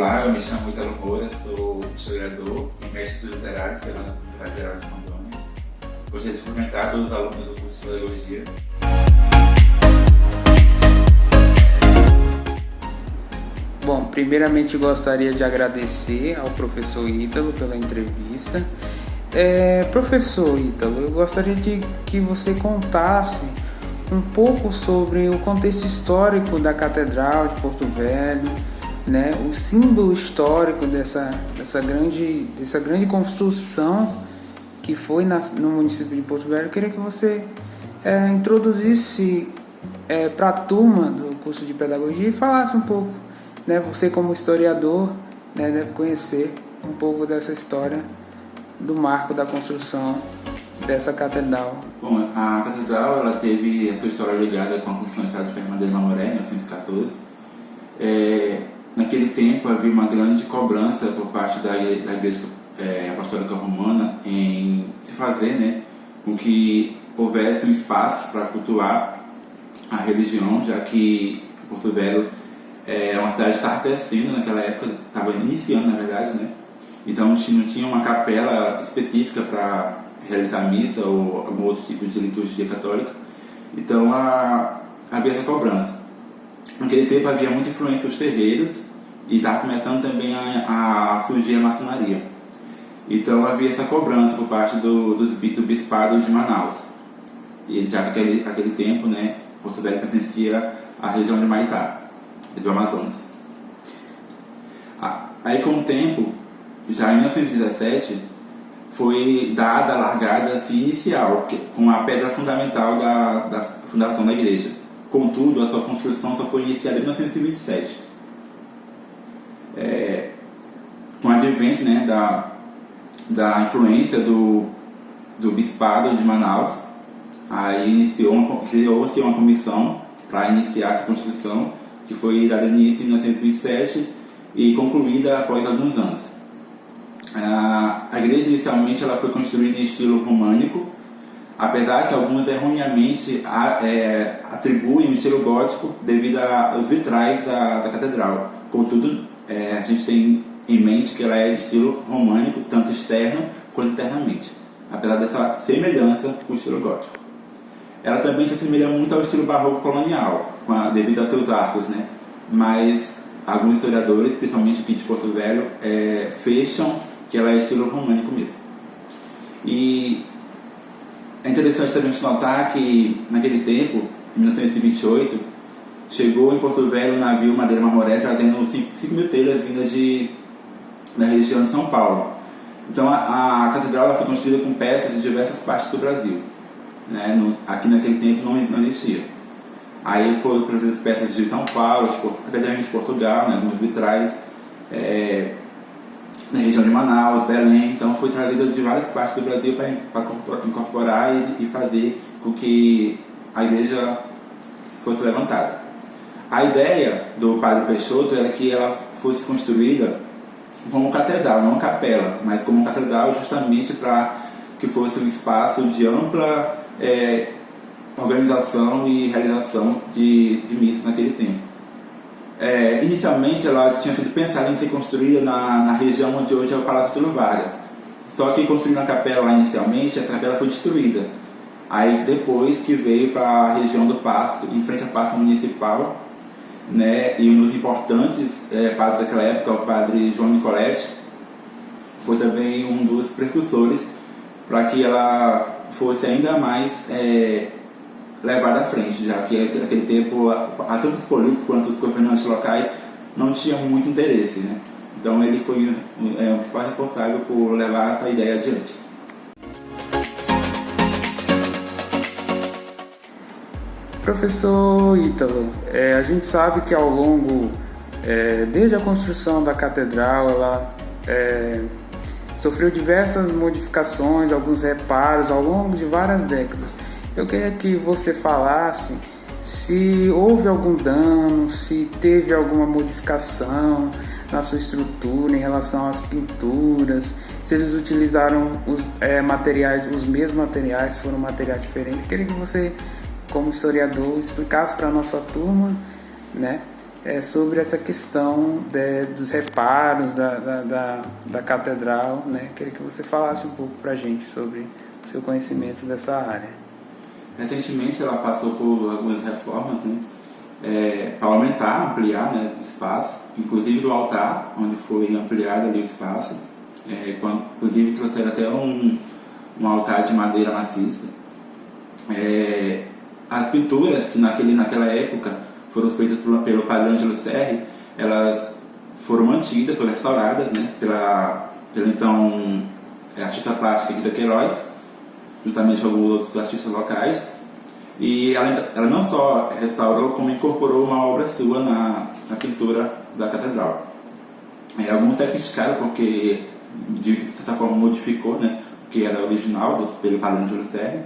Olá, eu me chamo Ítalo Moura, sou historiador e mestre literário pela Universidade Federal de Rondônia. Gostaria de cumprimentar todos os alunos do curso de Pedagogia. Bom, primeiramente gostaria de agradecer ao professor Ítalo pela entrevista. Professor Ítalo, eu gostaria de que você contasse um pouco sobre o contexto histórico da Catedral de Porto Velho, né, o símbolo histórico dessa grande construção que foi no município de Porto Velho. Eu queria que você introduzisse para a turma do curso de Pedagogia e falasse um pouco, né, você como historiador, né, deve conhecer um pouco dessa história do marco da construção dessa catedral. Bom, a catedral ela teve a sua história ligada com a construção da Estrada de Ferro Madeira Mamoré, em 1914. Naquele tempo havia uma grande cobrança por parte da Igreja Apostólica Romana em se fazer, né, com que houvesse um espaço para cultuar a religião, já que Porto Velho é uma cidade que estava crescendo naquela época, estava iniciando na verdade, né? Então não tinha uma capela específica para realizar missa ou algum outro tipo de liturgia católica. Então havia essa cobrança. Naquele tempo havia muita influência dos terreiros e estava começando também a surgir a maçonaria. Então havia essa cobrança por parte do bispado de Manaus. E já naquele tempo, né, Porto Velho pertencia à região de Maitá, do Amazonas. Aí com o tempo, já em 1917, foi dada a largada inicial, com a pedra fundamental da fundação da igreja. Contudo, a sua construção só foi iniciada em 1927. Com o advento, né, da influência do bispado de Manaus, aí criou-se uma comissão para iniciar essa construção, que foi dada início em 1927 e concluída após alguns anos. A igreja inicialmente ela foi construída em estilo românico, apesar que alguns erroneamente atribuem o estilo gótico devido aos vitrais da catedral. Contudo, a gente tem em mente que ela é de estilo românico, tanto externo quanto internamente, apesar dessa semelhança com o estilo gótico. Ela também se assemelha muito ao estilo barroco colonial, devido a seus arcos, né? Mas alguns historiadores, principalmente aqui de Porto Velho, fecham que ela é estilo românico mesmo. E é interessante também notar que naquele tempo, em 1928, chegou em Porto Velho o navio Madeira Mamoré trazendo 5.000 telhas vindas da região de São Paulo. Então a catedral ela foi construída com peças de diversas partes do Brasil, né? Aqui naquele tempo não existia. Aí foram trazidas peças de São Paulo, de Portugal, né, alguns vitrais, na região de Manaus, Belém. Então foi trazida de várias partes do Brasil para incorporar e fazer com que a igreja fosse levantada. A ideia do padre Peixoto era que ela fosse construída como catedral, não capela, mas como catedral justamente para que fosse um espaço de ampla organização e realização de missas naquele tempo. Inicialmente ela tinha sido pensada em ser construída na região onde hoje é o Palácio Túlio Vargas. Só que construindo a capela lá inicialmente, essa capela foi destruída. Aí depois que veio para a região do Paço, em frente ao Paço Municipal, né, e um dos importantes padres daquela época, o padre João Nicoletti, foi também um dos precursores para que ela fosse ainda mais levada à frente, já que naquele tempo tanto os políticos quanto os governantes locais não tinham muito interesse, né? Então ele foi o principal responsável por levar essa ideia adiante. Professor Ítalo, a gente sabe que ao longo, desde a construção da catedral, ela sofreu diversas modificações, alguns reparos ao longo de várias décadas. Eu queria que você falasse se houve algum dano, se teve alguma modificação na sua estrutura em relação às pinturas, se eles utilizaram os mesmos materiais, foram materiais diferentes. Eu queria que você, como historiador, explicasse para a nossa turma, né, sobre essa questão dos reparos da catedral, né? Queria que você falasse um pouco para a gente sobre o seu conhecimento dessa área. Recentemente ela passou por algumas reformas, né? Para aumentar, ampliar, né, o espaço, inclusive do altar, onde foi ampliado ali o espaço. Inclusive trouxeram até um altar de madeira maciça. As pinturas que naquela época foram feitas pelo padre Ângelo Serri, elas foram mantidas, foram restauradas, né, pelo então artista plástico Rita Queiroz, juntamente com alguns outros artistas locais. E ela não só restaurou, como incorporou uma obra sua na pintura da catedral. Alguns até criticaram porque, de certa forma, modificou, né, o que era original pelo padre Ângelo Serri.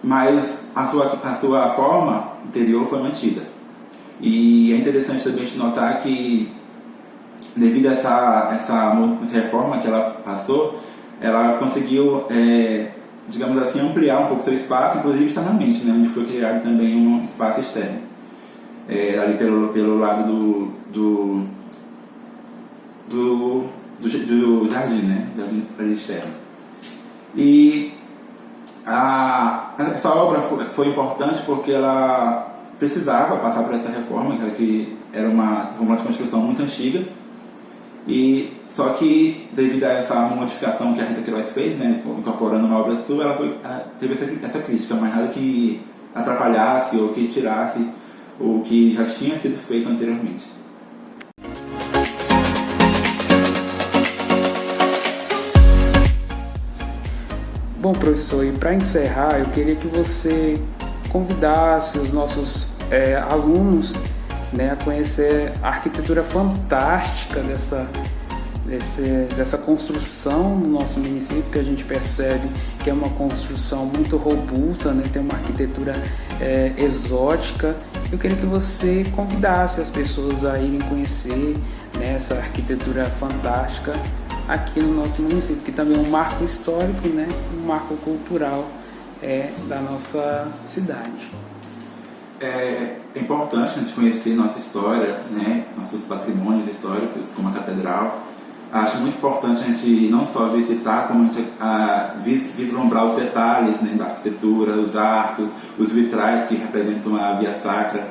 Mas a sua forma interior foi mantida. E é interessante também te notar que, devido a essa reforma que ela passou, ela conseguiu, digamos assim, ampliar um pouco o seu espaço, inclusive externamente, né, onde foi criado também um espaço externo, ali pelo lado do jardim, né, jardim externo. E essa obra foi importante porque ela precisava passar por essa reforma, que era uma de construção muito antiga, e só que devido a essa modificação que a Rita Queiroz fez, né, incorporando uma obra sua, ela teve essa crítica, mas nada que atrapalhasse ou que tirasse o que já tinha sido feito anteriormente. Bom, professor, e para encerrar, eu queria que você convidasse os nossos alunos, né, a conhecer a arquitetura fantástica dessa construção no nosso município, que a gente percebe que é uma construção muito robusta, né, tem uma arquitetura exótica. Eu queria que você convidasse as pessoas a irem conhecer, né, essa arquitetura fantástica aqui no nosso município, que também é um marco histórico, né, um marco cultural da nossa cidade. É importante a gente conhecer nossa história, né, nossos patrimônios históricos, como a catedral. Acho muito importante a gente não só visitar, como a gente vislumbrar os detalhes, né, da arquitetura, os arcos, os vitrais que representam a Via Sacra.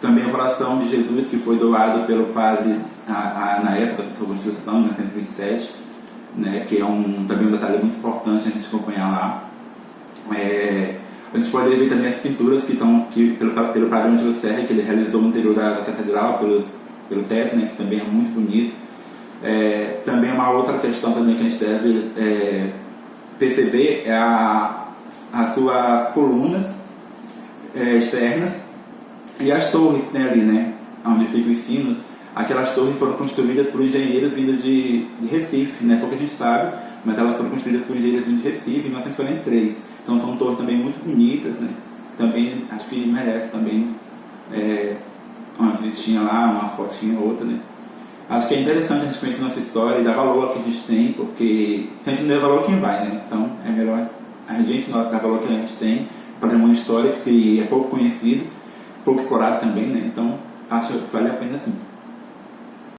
Também o coração de Jesus, que foi doado pelo padre na época da sua construção, em 1927, né, que é também um detalhe muito importante a gente acompanhar lá. A gente pode ver também as pinturas pelo padre Ângelo Serri, que ele realizou no interior da catedral, pelo teto, né, que também é muito bonito. Também uma outra questão também que a gente deve perceber é as suas colunas externas e as torres que tem ali, né, onde ficam os sinos. Aquelas torres foram construídas por engenheiros vindos de Recife, né, pouca gente sabe, mas elas foram construídas por engenheiros vindos de Recife em 1943. Então são torres também muito bonitas, né, também acho que merece também uma visitinha lá, uma fotinha ou outra, né. Acho que é interessante a gente conhecer nossa história e dar valor ao que a gente tem, porque se a gente não der valor, quem vai, né? Então é melhor a gente dar valor ao que a gente tem, patrimônio histórico que é pouco conhecido, pouco explorado também, né? Então acho que vale a pena sim.